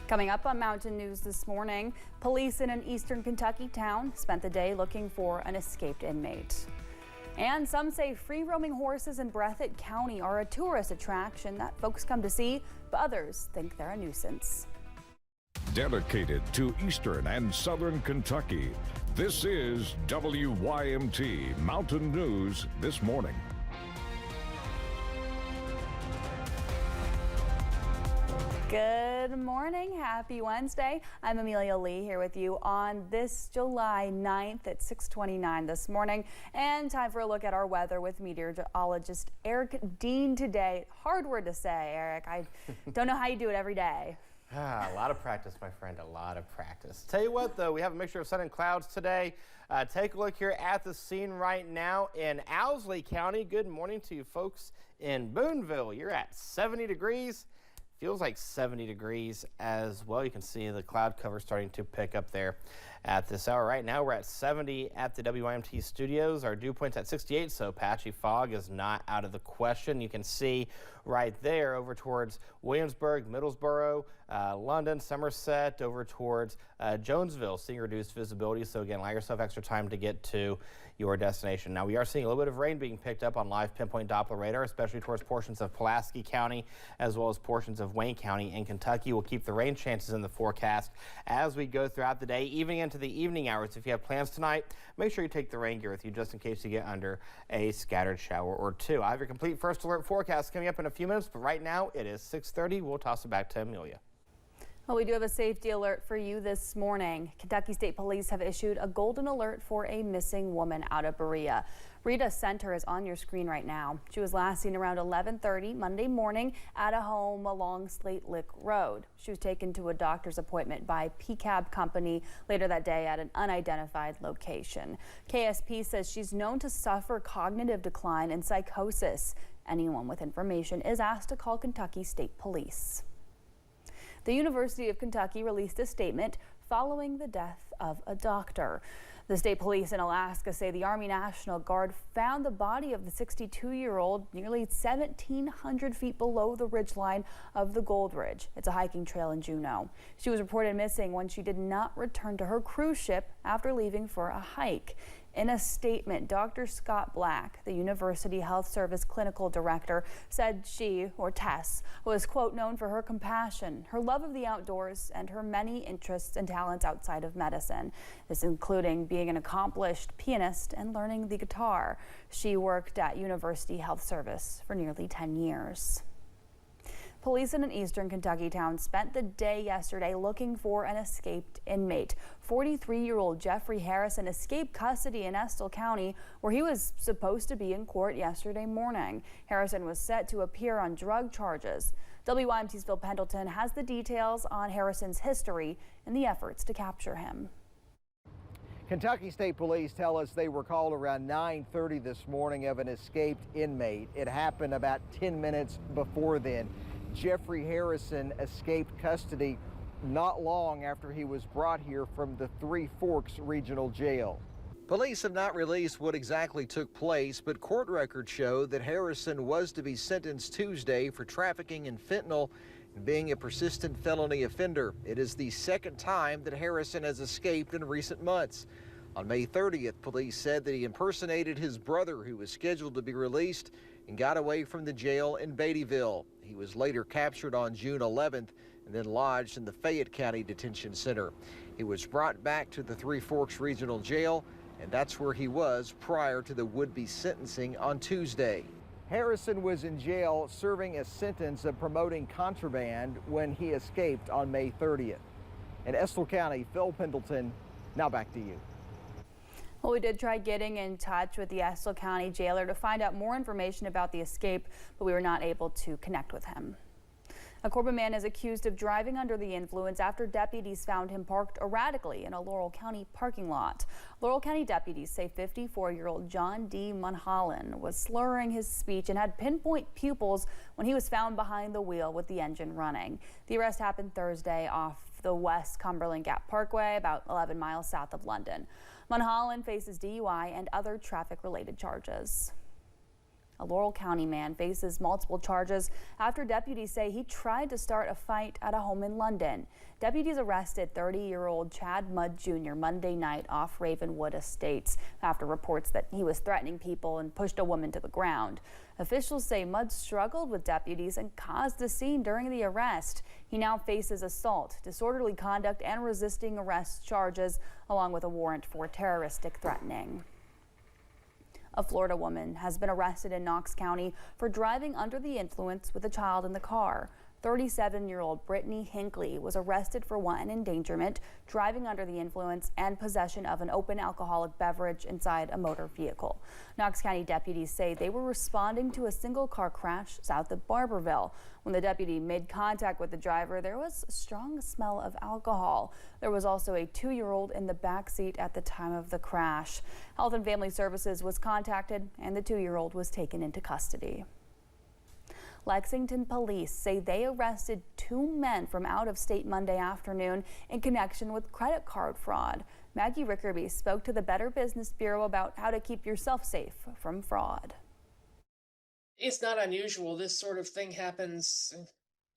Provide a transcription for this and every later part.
Coming up on Mountain News this morning, police in an eastern Kentucky town spent the day looking for an escaped inmate. And some say free-roaming horses in Breathitt County are a tourist attraction that folks come to see, but others think they're a nuisance. Dedicated to eastern and southern Kentucky, this is WYMT Mountain News this morning. Good morning. Happy Wednesday. I'm Amelia Lee here with you on this July 9th at 6:29 this morning. And time for a look at our weather with meteorologist Eric Dean today. Hard word to say, Eric. I don't know how you do it every day. A lot of practice, my friend, a lot of practice. Tell you what, though, we have a mixture of sun and clouds today. Take a look here at the scene right now in Owsley County. Good morning to you folks in Boonville. You're at 70 degrees. Feels like 70 degrees as well. You can see the cloud cover starting to pick up there at this hour. Right now we're at 70 at the WYMT studios. Our dew point's at 68, so patchy fog is not out of the question. You can see right there over towards Williamsburg, Middlesboro, London, Somerset, over towards Jonesville, seeing reduced visibility. So again, allow yourself extra time to get to your destination. Now we are seeing a little bit of rain being picked up on live pinpoint Doppler radar, especially towards portions of Pulaski County as well as portions of Wayne County in Kentucky. We'll keep the rain chances in the forecast as we go throughout the day, even into the evening hours. If you have plans tonight, make sure you take the rain gear with you just in case you get under a scattered shower or two. I have your complete first alert forecast coming up in a few minutes, but right now it is 6:30. We'll toss it back to Amelia. Well, we do have a safety alert for you this morning. Kentucky State Police have issued a golden alert for a missing woman out of Berea. Rita Center is on your screen right now. She was last seen around 11:30 Monday morning at a home along Slate Lick Road. She was taken to a doctor's appointment by PCAB Company later that day at an unidentified location. KSP says she's known to suffer cognitive decline and psychosis. Anyone with information is asked to call Kentucky State Police. The University of Kentucky released a statement following the death of a doctor. The state police in Alaska say the Army National Guard found the body of the 62-year-old nearly 1,700 feet below the ridgeline of the Gold Ridge. It's a hiking trail in Juneau. She was reported missing when she did not return to her cruise ship after leaving for a hike. In a statement, Dr. Scott Black, the University Health Service Clinical Director, said she, or Tess, was, quote, known for her compassion, her love of the outdoors, and her many interests and talents outside of medicine. This including being an accomplished pianist and learning the guitar. She worked at University Health Service for nearly 10 years. Police in an eastern Kentucky town spent the day yesterday looking for an escaped inmate. 43-year-old Jeffrey Harrison escaped custody in Estill County, where he was supposed to be in court yesterday morning. Harrison was set to appear on drug charges. WYMT's Phil Pendleton has the details on Harrison's history and the efforts to capture him. Kentucky State Police tell us they were called around 9:30 this morning of an escaped inmate. It happened about 10 minutes before then. Jeffrey Harrison escaped custody not long after he was brought here from the Three Forks Regional Jail. Police have not released what exactly took place, but court records show that Harrison was to be sentenced Tuesday for trafficking in fentanyl and being a persistent felony offender. It is the second time that Harrison has escaped in recent months. On May 30th, police said that he impersonated his brother, who was scheduled to be released, and got away from the jail in Beattyville. He was later captured on June 11th and then lodged in the Fayette County Detention Center. He was brought back to the Three Forks Regional Jail, and that's where he was prior to the would-be sentencing on Tuesday. Harrison was in jail serving a sentence of promoting contraband when he escaped on May 30th. In Estill County, Phil Pendleton, now back to you. Well, we did try getting in touch with the Estill County jailer to find out more information about the escape, but we were not able to connect with him. A Corbin man is accused of driving under the influence after deputies found him parked erratically in a Laurel County parking lot. Laurel County deputies say 54-year-old John D. Mulholland was slurring his speech and had pinpoint pupils when he was found behind the wheel with the engine running. The arrest happened Thursday off the West Cumberland Gap Parkway, about 11 miles south of London. Mulholland faces DUI and other traffic-related charges. A Laurel County man faces multiple charges after deputies say he tried to start a fight at a home in London. Deputies arrested 30-year-old Chad Mudd Jr. Monday night off Ravenwood Estates after reports that he was threatening people and pushed a woman to the ground. Officials say Mudd struggled with deputies and caused a scene during the arrest. He now faces assault, disorderly conduct, and resisting arrest charges, along with a warrant for terroristic threatening. A Florida woman has been arrested in Knox County for driving under the influence with a child in the car. 37-year-old Brittany Hinckley was arrested for wanton endangerment, driving under the influence, and possession of an open alcoholic beverage inside a motor vehicle. Knox County deputies say they were responding to a single-car crash south of Barberville. When the deputy made contact with the driver, there was a strong smell of alcohol. There was also a 2-year-old in the back seat at the time of the crash. Health and Family Services was contacted, and the 2-year-old was taken into custody. Lexington police say they arrested 2 men from out of state Monday afternoon in connection with credit card fraud. Maggie Rickerby spoke to the Better Business Bureau about how to keep yourself safe from fraud. It's not unusual. This sort of thing happens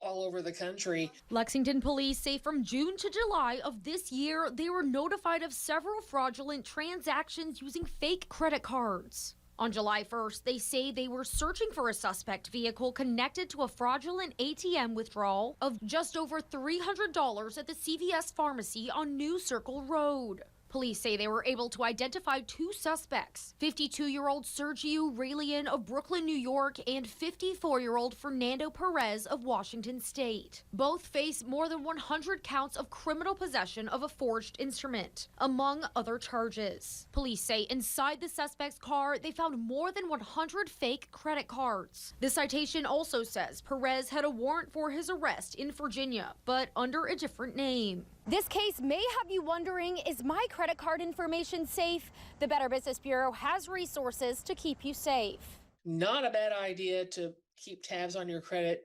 all over the country. Lexington police say from June to July of this year, they were notified of several fraudulent transactions using fake credit cards. On July 1st, they say they were searching for a suspect vehicle connected to a fraudulent ATM withdrawal of just over $300 at the CVS pharmacy on New Circle Road. Police say they were able to identify 2 suspects, 52-year-old Sergio Raelian of Brooklyn, New York, and 54-year-old Fernando Perez of Washington State. Both face more than 100 counts of criminal possession of a forged instrument, among other charges. Police say inside the suspect's car, they found more than 100 fake credit cards. The citation also says Perez had a warrant for his arrest in Virginia, but under a different name. This case may have you wondering, is my credit card information safe? The Better Business Bureau has resources to keep you safe. Not a bad idea to keep tabs on your credit,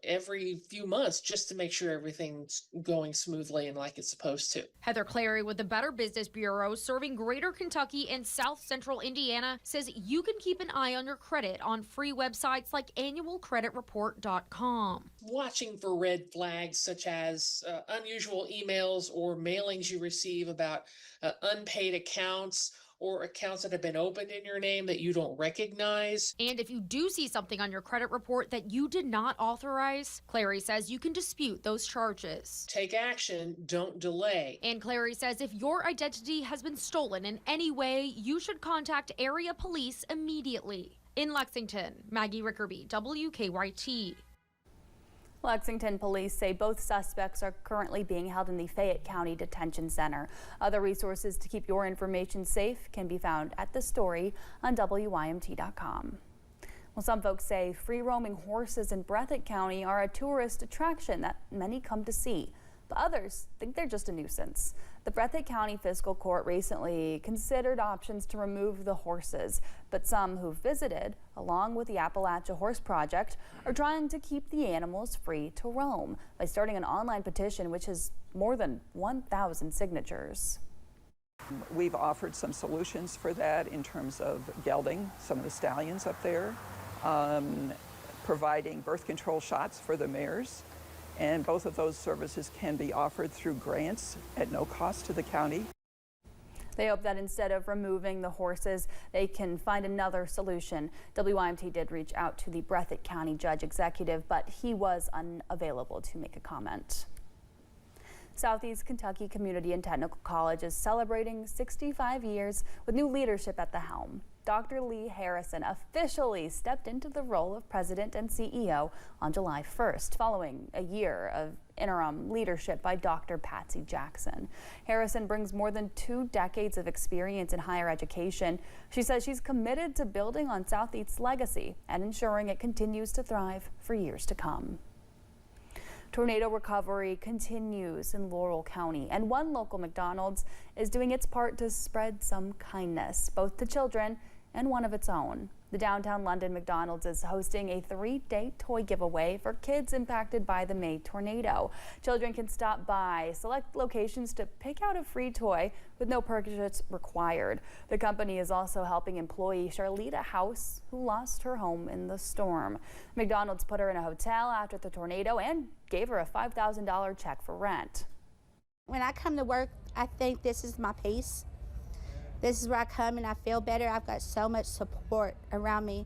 every few months just to make sure everything's going smoothly and like it's supposed to. Heather Clary with the Better Business Bureau serving Greater Kentucky and South Central Indiana says you can keep an eye on your credit on free websites like annualcreditreport.com. Watching for red flags such as unusual emails or mailings you receive about unpaid accounts or accounts that have been opened in your name that you don't recognize. And if you do see something on your credit report that you did not authorize, Clary says you can dispute those charges. Take action, don't delay. And Clary says if your identity has been stolen in any way, you should contact area police immediately. In Lexington, Maggie Rickerby, WKYT. Lexington police say both suspects are currently being held in the Fayette County Detention Center. Other resources to keep your information safe can be found at the story on WYMT.com. Well, some folks say free-roaming horses in Breathitt County are a tourist attraction that many come to see, but others think they're just a nuisance. The Breathitt County Fiscal Court recently considered options to remove the horses, but some who visited, along with the Appalachia Horse Project, are trying to keep the animals free to roam by starting an online petition which has more than 1,000 signatures. We've offered some solutions for that in terms of gelding some of the stallions up there, providing birth control shots for the mares. And both of those services can be offered through grants at no cost to the county. They hope that instead of removing the horses, they can find another solution. WYMT did reach out to the Breathitt County Judge Executive, but he was unavailable to make a comment. Southeast Kentucky Community and Technical College is celebrating 65 years with new leadership at the helm. Dr. Lee Harrison officially stepped into the role of president and CEO on July 1st, following a year of interim leadership by Dr. Patsy Jackson. Harrison brings more than 2 decades of experience in higher education. She says she's committed to building on Southeast's legacy and ensuring it continues to thrive for years to come. Tornado recovery continues in Laurel County, and one local McDonald's is doing its part to spread some kindness, both to children and one of its own. The downtown London McDonald's is hosting a 3-day toy giveaway for kids impacted by the May tornado. Children can stop by select locations to pick out a free toy with no purchase required. The company is also helping employee Charlita House, who lost her home in the storm. McDonald's put her in a hotel after the tornado and gave her a $5,000 check for rent. When I come to work, I think this is my peace. This is where I come and I feel better. I've got so much support around me.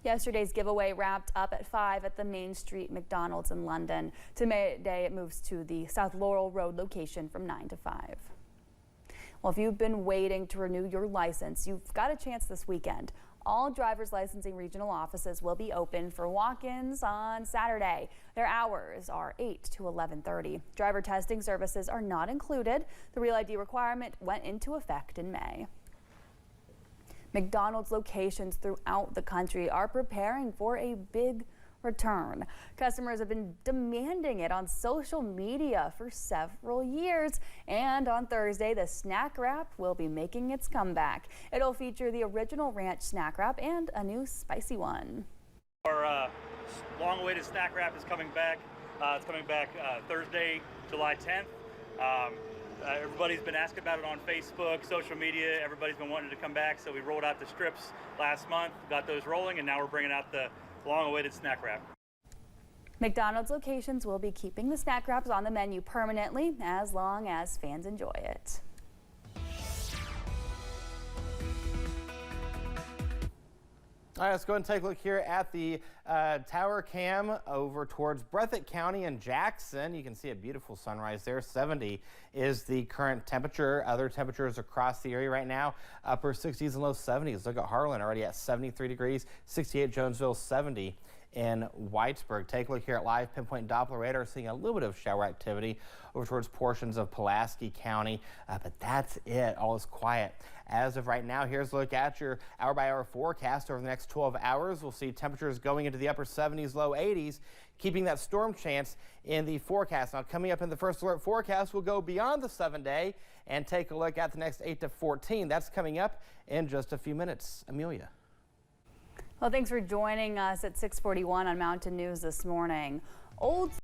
Yesterday's giveaway wrapped up at 5 at the Main Street McDonald's in London. Today it moves to the South Laurel Road location from 9 to 5. Well, if you've been waiting to renew your license, you've got a chance this weekend. All driver's licensing regional offices will be open for walk-ins on Saturday. Their hours are 8 to 11:30. Driver testing services are not included. The Real ID requirement went into effect in May. McDonald's locations throughout the country are preparing for a big return. Customers have been demanding it on social media for several years, and on Thursday the snack wrap will be making its comeback. It'll feature the original ranch snack wrap and a new spicy one. Our long-awaited snack wrap is coming back. It's coming back Thursday, July 10th. Everybody's been asking about it on Facebook, social media. Everybody's been wanting to come back, so we rolled out the strips last month, got those rolling, and now we're bringing out the long-awaited snack wrap. McDonald's locations will be keeping the snack wraps on the menu permanently as long as fans enjoy it. All right, let's go and take a look here at the tower cam over towards Breathitt County and Jackson. You can see a beautiful sunrise there. 70 is the current temperature. Other temperatures across the area right now, upper 60s and low 70s. Look at Harlan already at 73 degrees, 68 Jonesville, 70 in Whitesburg. Take a look here at live pinpoint Doppler radar, seeing a little bit of shower activity over towards portions of Pulaski County, but that's it. All is quiet. As of right now, here's a look at your hour-by-hour forecast over the next 12 hours. We'll see temperatures going into the upper 70s, low 80s, keeping that storm chance in the forecast. Now, coming up in the first alert forecast, we'll go beyond the 7-day and take a look at the next 8 to 14. That's coming up in just a few minutes. Amelia. Well, thanks for joining us at 6:41 on Mountain News this morning. Old